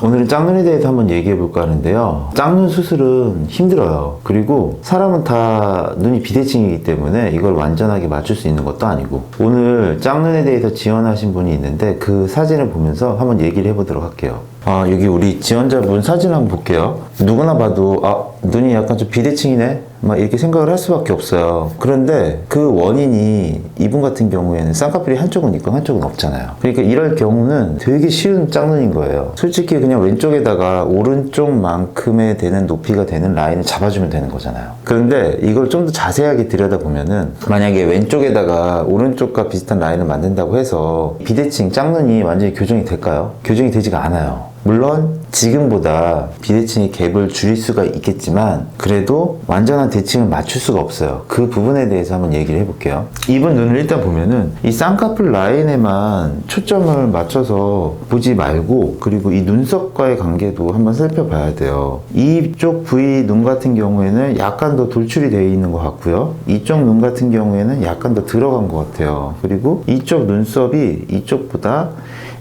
오늘은 짝눈에 대해서 한번 얘기해 볼까 하는데요. 짝눈 수술은 힘들어요. 그리고 사람은 다 눈이 비대칭이기 때문에 이걸 완전하게 맞출 수 있는 것도 아니고, 오늘 짝눈에 대해서 지원하신 분이 있는데 그 사진을 보면서 한번 얘기를 해보도록 할게요. 여기 우리 지원자분 사진 한번 볼게요. 누구나 봐도 눈이 약간 좀 비대칭이네 막 이렇게 생각을 할 수밖에 없어요. 그런데 그 원인이 이분 같은 경우에는 쌍꺼풀이 한쪽은 있고 한쪽은 없잖아요. 그러니까 이럴 경우는 되게 쉬운 짝눈인 거예요. 솔직히 그냥 왼쪽에다가 오른쪽만큼의 되는 높이가 되는 라인을 잡아주면 되는 거잖아요. 그런데 이걸 좀 더 자세하게 들여다보면은, 만약에 왼쪽에다가 오른쪽과 비슷한 라인을 만든다고 해서 비대칭 짝눈이 완전히 교정이 될까요? 교정이 되지가 않아요. 물론 지금보다 비대칭의 갭을 줄일 수가 있겠지만 그래도 완전한 대칭을 맞출 수가 없어요. 그 부분에 대해서 한번 얘기를 해볼게요. 이분 눈을 일단 보면은 이 쌍꺼풀 라인에만 초점을 맞춰서 보지 말고, 그리고 이 눈썹과의 관계도 한번 살펴봐야 돼요. 이쪽 부위 눈 같은 경우에는 약간 더 돌출이 되어 있는 것 같고요. 이쪽 눈 같은 경우에는 약간 더 들어간 것 같아요. 그리고 이쪽 눈썹이 이쪽보다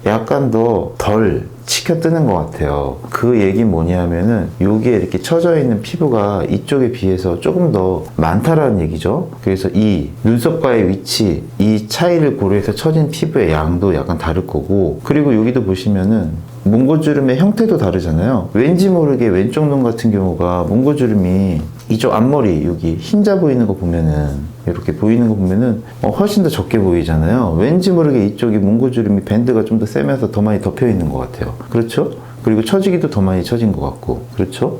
약간 더 덜 치켜 뜨는 것 같아요. 그 얘기 뭐냐면은 여기에 이렇게 처져 있는 피부가 이쪽에 비해서 조금 더 많다라는 얘기죠. 그래서 이 눈썹과의 위치, 이 차이를 고려해서 처진 피부의 양도 약간 다를 거고, 그리고 여기도 보시면은 몽고주름의 형태도 다르잖아요. 왠지 모르게 왼쪽 눈 같은 경우가 몽고주름이 이쪽 앞머리 여기 흰자 보이는 거 보면은, 이렇게 보이는 거 보면은 훨씬 더 적게 보이잖아요. 왠지 모르게 이쪽이 몽고주름이 밴드가 좀 더 세면서 더 많이 덮여 있는 것 같아요. 그렇죠? 그리고 처지기도 더 많이 처진 것 같고, 그렇죠?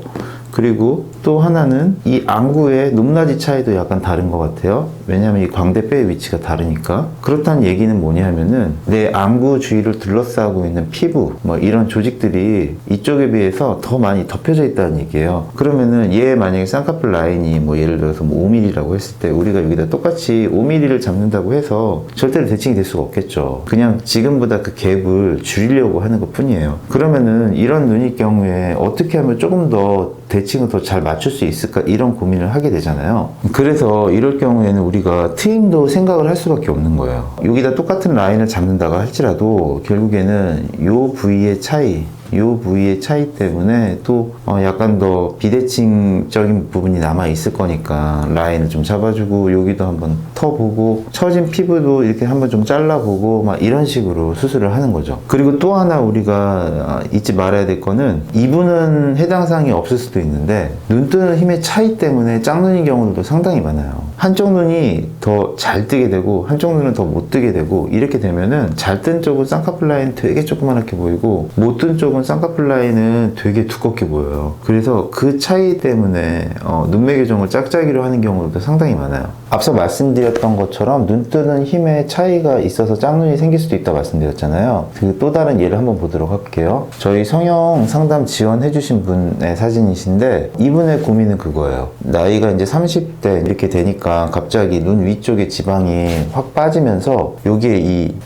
그리고 또 하나는 이 안구의 높낮이 차이도 약간 다른 것 같아요. 왜냐하면 이 광대뼈의 위치가 다르니까. 그렇다는 얘기는 뭐냐면은 내 안구 주위를 둘러싸고 있는 피부 이런 조직들이 이쪽에 비해서 더 많이 덮여져 있다는 얘기예요. 그러면은 얘 만약에 쌍꺼풀 라인이 예를 들어서 5mm라고 했을 때 우리가 여기다 똑같이 5mm를 잡는다고 해서 절대로 대칭이 될 수가 없겠죠. 그냥 지금보다 그 갭을 줄이려고 하는 것 뿐이에요. 그러면은 이런 눈일 경우에 어떻게 하면 조금 더 대칭을 더 잘 맞출 수 있을까, 이런 고민을 하게 되잖아요. 그래서 이럴 경우에는 우리가 트임도 생각을 할 수밖에 없는 거예요. 여기다 똑같은 라인을 잡는다고 할지라도 결국에는 이 부위의 차이 때문에 또 약간 더 비대칭적인 부분이 남아 있을 거니까 라인을 좀 잡아주고, 여기도 한번 터보고, 처진 피부도 이렇게 한번 좀 잘라보고 이런 식으로 수술을 하는 거죠. 그리고 또 하나 우리가 잊지 말아야 될 거는, 이분은 해당 사항이 없을 수도 있는데 눈 뜨는 힘의 차이 때문에 짝눈인 경우도 상당히 많아요. 한쪽 눈이 더 잘 뜨게 되고 한쪽 눈은 더 못 뜨게 되고, 이렇게 되면은 잘 뜬 쪽은 쌍꺼풀 라인 되게 조그맣게 보이고, 못 뜬 쪽은 쌍꺼풀 라인은 되게 두껍게 보여요. 그래서 그 차이 때문에 눈매 교정을 짝짝이로 하는 경우도 상당히 많아요. 앞서 말씀드렸던 것처럼 눈 뜨는 힘의 차이가 있어서 짝눈이 생길 수도 있다 말씀드렸잖아요. 그 또 다른 예를 한번 보도록 할게요. 저희 성형 상담 지원해 주신 분의 사진이신데, 이분의 고민은 그거예요. 나이가 이제 30대 이렇게 되니까 갑자기 눈 위쪽에 지방이 확 빠지면서 여기에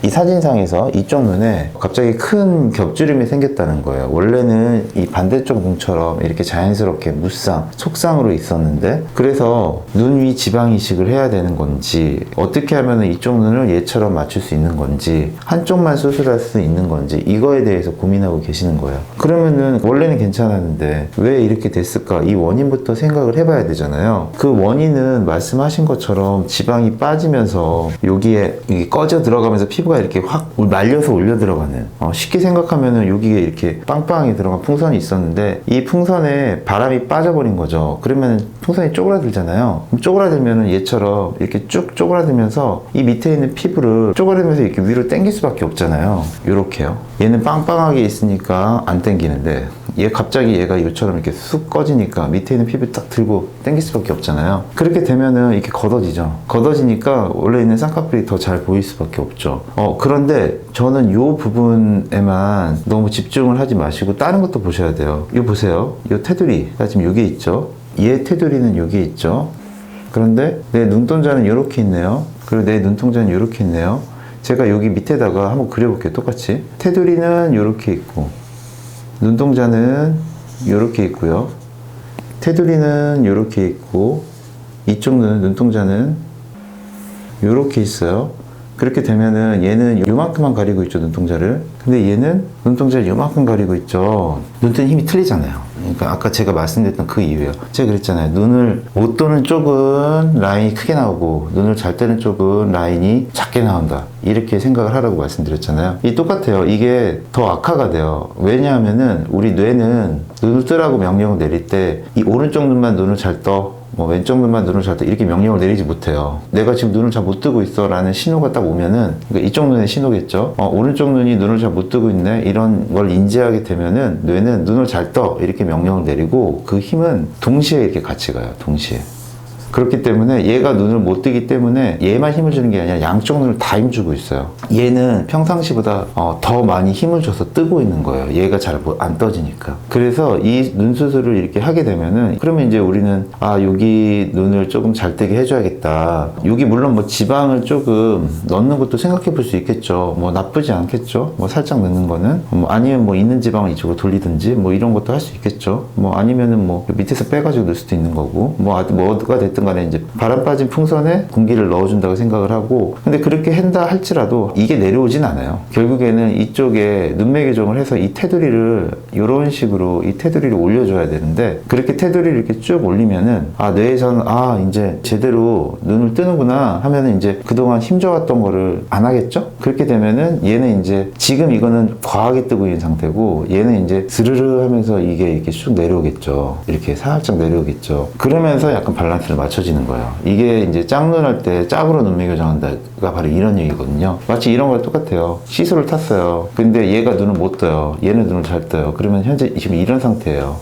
이 사진상에서 이쪽 눈에 갑자기 큰 겹주름이 생겼다는 거예요. 원래는 이 반대쪽 눈처럼 이렇게 자연스럽게 무쌍, 속쌍으로 있었는데, 그래서 눈 위 지방 이식을 해야 되는 건지, 어떻게 하면 이쪽 눈을 얘처럼 맞출 수 있는 건지, 한쪽만 수술할 수 있는 건지, 이거에 대해서 고민하고 계시는 거예요. 그러면은 원래는 괜찮았는데 왜 이렇게 됐을까? 이 원인부터 생각을 해봐야 되잖아요. 그 원인은 말씀하신 것처럼 지방이 빠지면서 여기에 꺼져 들어가면서 피부가 이렇게 확 말려서 올려 들어가는, 쉽게 생각하면은 여기에 이렇게 빵빵하게 들어간 풍선이 있었는데 이 풍선에 바람이 빠져버린 거죠. 그러면 풍선이 쪼그라들잖아요. 쪼그라들면은 얘처럼 이렇게 쭉 쪼그라들면서 이 밑에 있는 피부를 쪼그라들면서 이렇게 위로 당길 수밖에 없잖아요. 요렇게요. 얘는 빵빵하게 있으니까 안 당기는데, 얘 갑자기 얘가 이처럼 이렇게 쑥 꺼지니까 밑에 있는 피부 딱 들고 당길 수밖에 없잖아요. 그렇게 되면은 이렇게 걷어지죠. 걷어지니까 원래 있는 쌍꺼풀이 더 잘 보일 수밖에 없죠. 그런데 저는 요 부분에만 너무 집중을 하지 마시고 다른 것도 보셔야 돼요. 이거 보세요. 이 테두리가 지금 여기에 있죠. 얘 테두리는 여기에 있죠. 그런데 내 눈동자는 이렇게 있네요. 그리고 내 눈동자는 이렇게 있네요. 제가 여기 밑에다가 한번 그려볼게요. 똑같이. 테두리는 이렇게 있고, 눈동자는 이렇게 있고요. 테두리는 이렇게 있고, 이쪽 눈동자는 이렇게 있어요. 그렇게 되면은 얘는 요만큼만 가리고 있죠, 눈동자를. 근데 얘는 눈동자를 요만큼 가리고 있죠. 눈뜨는 힘이 틀리잖아요. 그러니까 아까 제가 말씀드렸던 그 이유예요. 제가 그랬잖아요. 눈을 못 뜨는 쪽은 라인이 크게 나오고 눈을 잘 뜨는 쪽은 라인이 작게 나온다. 이렇게 생각을 하라고 말씀드렸잖아요. 이 똑같아요. 이게 더 악화가 돼요. 왜냐하면은 우리 뇌는 눈을 뜨라고 명령을 내릴 때 이 오른쪽 눈만 눈을 잘 떠. 뭐 왼쪽 눈만 눈을 잘 떠 이렇게 명령을 내리지 못해요. 내가 지금 눈을 잘 못 뜨고 있어 라는 신호가 딱 오면은 그러니까 이쪽 눈의 신호겠죠. 오른쪽 눈이 눈을 잘 못 뜨고 있네 이런 걸 인지하게 되면은 뇌는 눈을 잘 떠 이렇게 명령을 내리고 그 힘은 동시에 이렇게 같이 가요. 동시에. 그렇기 때문에 얘가 눈을 못 뜨기 때문에 얘만 힘을 주는 게 아니라 양쪽 눈을 다 힘주고 있어요. 얘는 평상시보다 더 많이 힘을 줘서 뜨고 있는 거예요. 얘가 잘 안 떠지니까. 그래서 이 눈 수술을 이렇게 하게 되면은 그러면 이제 우리는 여기 눈을 조금 잘 뜨게 해줘야겠다. 여기 물론 뭐 지방을 조금 넣는 것도 생각해 볼 수 있겠죠. 뭐 나쁘지 않겠죠. 뭐 살짝 넣는 거는 아니면 뭐 있는 지방을 이쪽으로 돌리든지 뭐 이런 것도 할 수 있겠죠. 뭐 아니면은 뭐 밑에서 빼가지고 넣을 수도 있는 거고 뭐가 됐든 간에 이제 바람 빠진 풍선에 공기를 넣어준다고 생각을 하고 근데 그렇게 한다 할지라도 이게 내려오진 않아요. 결국에는 이쪽에 눈매 교정을 해서 이 테두리를 이런 식으로 이 테두리를 올려줘야 되는데 그렇게 테두리를 이렇게 쭉 올리면은 뇌에서는 이제 제대로 눈을 뜨는구나 하면은 이제 그동안 힘줘왔던 거를 안 하겠죠? 그렇게 되면은 얘는 이제 지금 이거는 과하게 뜨고 있는 상태고 얘는 이제 스르르 하면서 이게 이렇게 쭉 내려오겠죠. 이렇게 살짝 내려오겠죠. 그러면서 약간 밸런스를 맞춰지는 거예요. 이게 이제 짝눈 할 때 짝으로 눈매 교정한다가 바로 이런 얘기거든요. 마치 이런 거랑 똑같아요. 시술을 탔어요. 근데 얘가 눈을 못 떠요. 얘는 눈을 잘 떠요. 그러면 현재 지금 이런 상태예요.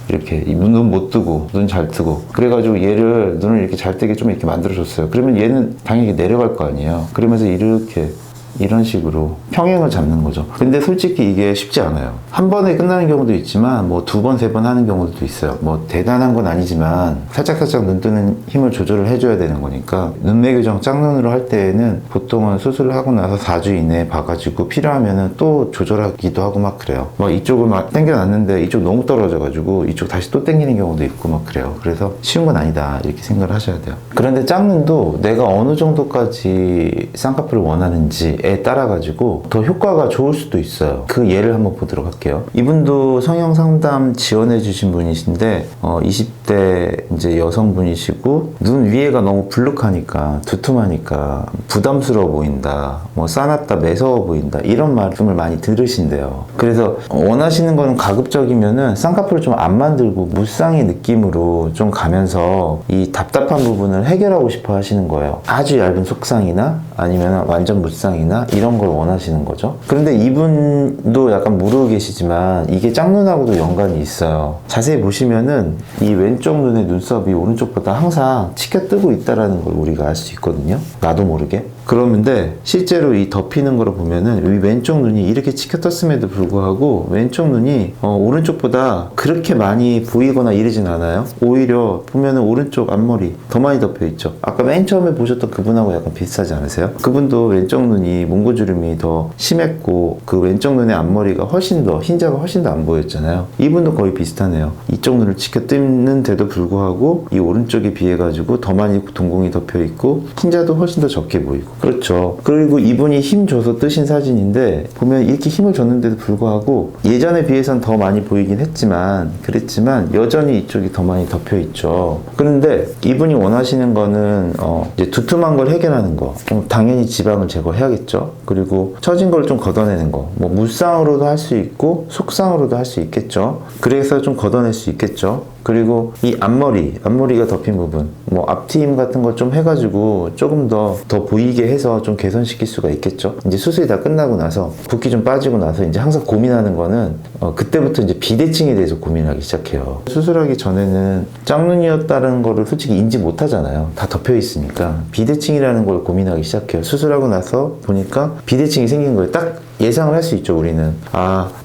이렇게 눈 못 뜨고 눈 잘 뜨고 그래가지고 얘를 눈을 이렇게 잘 뜨게 좀 이렇게 만들어줬어요. 그러면 얘는 당연히 내려갈 거 아니에요. 그러면서 이렇게 이런 식으로 평행을 잡는 거죠. 근데 솔직히 이게 쉽지 않아요. 한 번에 끝나는 경우도 있지만 뭐 2번, 3번 하는 경우도 있어요. 뭐 대단한 건 아니지만 살짝살짝 눈 뜨는 힘을 조절을 해줘야 되는 거니까 눈매 교정 짝눈으로 할 때에는 보통은 수술을 하고 나서 4주 이내에 봐가지고 필요하면은 또 조절하기도 하고 막 그래요. 막 이쪽을 막 당겨놨는데 이쪽 너무 떨어져가지고 이쪽 다시 또 당기는 경우도 있고 막 그래요. 그래서 쉬운 건 아니다 이렇게 생각을 하셔야 돼요. 그런데 짝눈도 내가 어느 정도까지 쌍꺼풀을 원하는지 에 따라 가지고 더 효과가 좋을 수도 있어요. 그 예를 한번 보도록 할게요. 이분도 성형 상담 지원해 주신 분이신데 20대 이제 여성분이시고 눈 위에가 너무 불룩하니까 두툼하니까 부담스러워 보인다. 뭐 싸납다 매서워 보인다. 이런 말씀을 많이 들으신대요. 그래서 원하시는 거는 가급적이면은 쌍꺼풀을 좀 안 만들고 무쌍의 느낌으로 좀 가면서 이 답답한 부분을 해결하고 싶어 하시는 거예요. 아주 얇은 속쌍이나 아니면 완전 무쌍이나 이런 걸 원하시는 거죠. 그런데 이분도 약간 모르고 계시지만 이게 짝눈하고도 연관이 있어요. 자세히 보시면은 이 왼쪽 눈의 눈썹이 오른쪽보다 항상 치켜 뜨고 있다는 걸 우리가 알 수 있거든요. 나도 모르게. 그러는데 실제로 이 덮이는 거를 보면은 이 왼쪽 눈이 이렇게 치켜 떴음에도 불구하고 왼쪽 눈이 오른쪽보다 그렇게 많이 보이거나 이러진 않아요. 오히려 보면은 오른쪽 앞머리 더 많이 덮여 있죠. 아까 맨 처음에 보셨던 그분하고 약간 비슷하지 않으세요? 그분도 왼쪽 눈이 몽고주름이 더 심했고 그 왼쪽 눈의 앞머리가 훨씬 더 흰자가 훨씬 더 안 보였잖아요. 이분도 거의 비슷하네요. 이쪽 눈을 치켜 뜨는데도 불구하고 이 오른쪽에 비해 가지고 더 많이 동공이 덮여 있고 흰자도 훨씬 더 적게 보이고 그렇죠. 그리고 이분이 힘 줘서 뜨신 사진인데 보면 이렇게 힘을 줬는데도 불구하고 예전에 비해서는 더 많이 보이긴 했지만 그랬지만 여전히 이쪽이 더 많이 덮여 있죠. 그런데 이분이 원하시는 거는 이제 두툼한 걸 해결하는 거. 당연히 지방을 제거해야겠죠. 그리고 처진 걸 좀 걷어내는 거. 뭐 무쌍으로도 할 수 있고 속쌍으로도 할 수 있겠죠. 그래서 좀 걷어낼 수 있겠죠. 그리고 이 앞머리가 덮인 부분, 뭐 앞트임 같은 거 좀 해가지고 조금 더 보이게 해서 좀 개선시킬 수가 있겠죠. 이제 수술이 다 끝나고 나서 붓기 좀 빠지고 나서 이제 항상 고민하는 거는 그때부터 이제 비대칭에 대해서 고민하기 시작해요. 수술하기 전에는 짝눈이었다는 거를 솔직히 인지 못 하잖아요. 다 덮여 있으니까 비대칭이라는 걸 고민하기 시작해요. 수술하고 나서 보니까 비대칭이 생긴 거예요. 딱 예상을 할 수 있죠. 우리는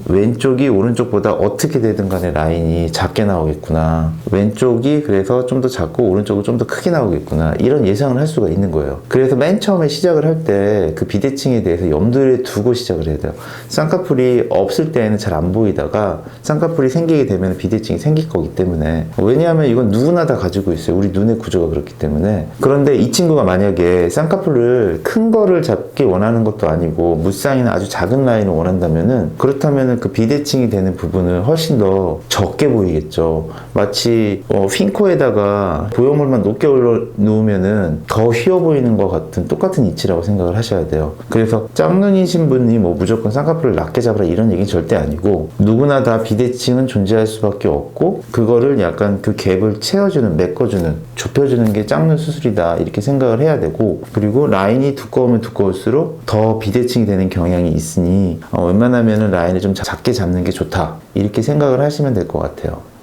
왼쪽이 오른쪽보다 어떻게 되든 간에 라인이 작게 나오겠구나, 왼쪽이 그래서 좀 더 작고 오른쪽은 좀 더 크게 나오겠구나, 이런 예상을 할 수가 있는 거예요. 그래서 맨 처음에 시작을 할 때 그 비대칭에 대해서 염두에 두고 시작을 해야 돼요. 쌍꺼풀이 없을 때에는 잘 안 보이다가 쌍꺼풀이 생기게 되면 비대칭이 생길 거기 때문에, 왜냐하면 이건 누구나 다 가지고 있어요. 우리 눈의 구조가 그렇기 때문에. 그런데 이 친구가 만약에 쌍꺼풀을 큰 거를 잡기 원하는 것도 아니고 무쌍이나 아주 작은 라인을 원한다면은, 그렇다면은 그 비대칭이 되는 부분을 훨씬 더 적게 보이겠죠. 마치 핑코에다가 보형물만 높게 올려놓으면은 더 휘어 보이는 것 같은 똑같은 이치라고 생각을 하셔야 돼요. 그래서 짝눈이신 분이 뭐 무조건 쌍꺼풀을 낮게 잡으라 이런 얘기는 절대 아니고, 누구나 다 비대칭은 존재할 수밖에 없고, 그거를 약간 그 갭을 채워주는, 메꿔주는, 좁혀주는 게 짝눈 수술이다, 이렇게 생각을 해야 되고, 그리고 라인이 두꺼우면 두꺼울수록 더 비대칭이 되는 경향이 있으니 웬만하면 라인을 좀 작게 잡는 게 좋다, 이렇게 생각을 하시면 될 것 같아요.